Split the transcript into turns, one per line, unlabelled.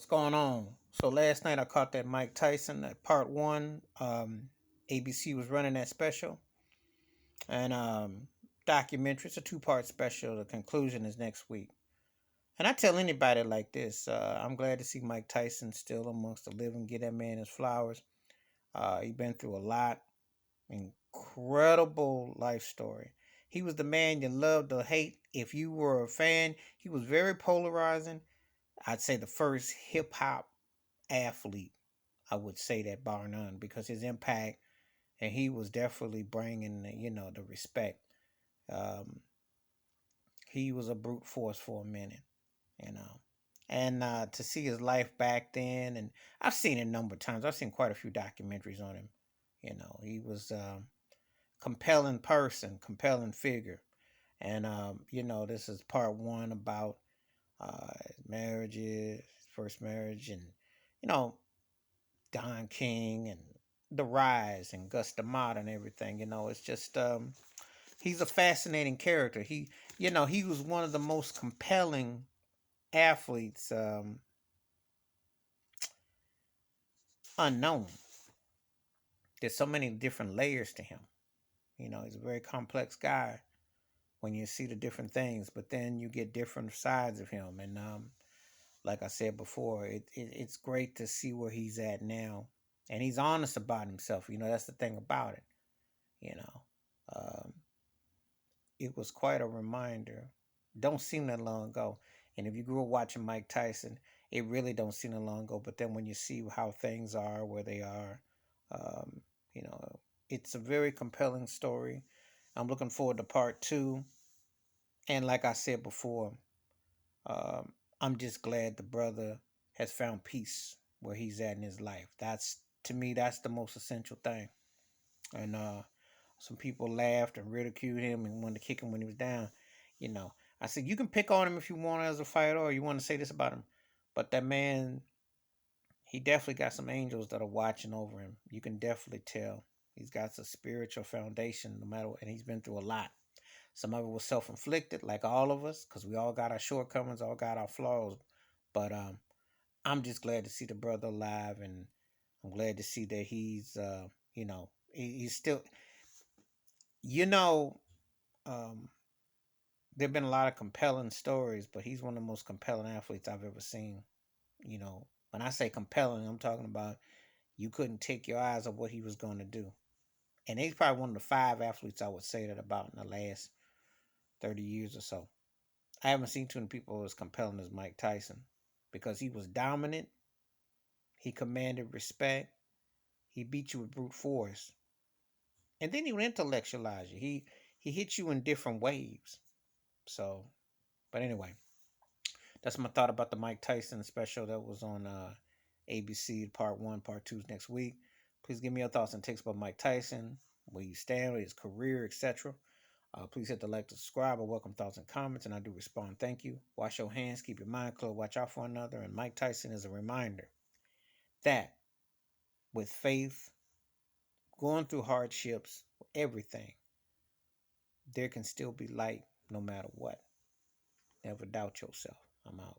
What's going on? So last night I caught that Mike Tyson, that part one. ABC was running that special and documentary. It's a two-part special. The conclusion is next week. And I tell anybody like this, I'm glad to see Mike Tyson still amongst the living. Get that man his flowers. He's been through a lot. Incredible life story. He was the man you loved or hate. If you were a fan, he was very polarizing. I'd say the first hip hop athlete. I would say that bar none because his impact and he was definitely bringing the respect. Um, he was a brute force for a minute, you know, and to see his life back then, and I've seen it a number of times. I've seen quite a few documentaries on him. He was a compelling person, compelling figure, and this is part one about his marriages, his first marriage, and you know Don King and The Rise and Gus D'Amata and everything. It's just he's a fascinating character. He was one of the most compelling athletes unknown. There's so many different layers to him. He's a very complex guy when you see the different things, but then you get different sides of him. And like I said before, it's great to see where he's at now. And he's honest about himself. That's the thing about it. You know, um, it was quite a reminder. Don't seem that long ago. And if you grew up watching Mike Tyson, it really don't seem that long ago. But then when you see how things are, where they are, um, you know, it's a very compelling story. I'm looking forward to part two. And like I said before, um, I'm just glad the brother has found peace where he's at in his life. That's to me, that's the most essential thing. And some people laughed and ridiculed him and wanted to kick him when he was down. You know, I said you can pick on him if you want as a fighter or you want to say this about him, but that man, he definitely got some angels that are watching over him. You can definitely tell he's got a spiritual foundation, no matter what, and he's been through a lot. Some of it was self inflicted, like all of us, because we all got our shortcomings, all got our flaws. But I'm just glad to see the brother alive, and I'm glad to see that he's, he's still, you know, um, there've been a lot of compelling stories, but he's one of the most compelling athletes I've ever seen. When I say compelling, I'm talking about you couldn't take your eyes off what he was going to do. And he's probably one of the five athletes I would say that about in the last 30 years or so. I haven't seen too many people as compelling as Mike Tyson because he was dominant, he commanded respect, he beat you with brute force, and then he would intellectualize you. He hit you in different waves. So, but anyway, that's my thought about the Mike Tyson special that was on ABC. Part one, part two is next week. Please give me your thoughts and takes about Mike Tyson, where you stand with his career, etc. Please hit the like to subscribe. I welcome thoughts and comments, and I do respond. Thank you. Wash your hands, keep your mind clear, watch out for one another. And Mike Tyson is a reminder that with faith, going through hardships, everything, there can still be light no matter what. Never doubt yourself. I'm out.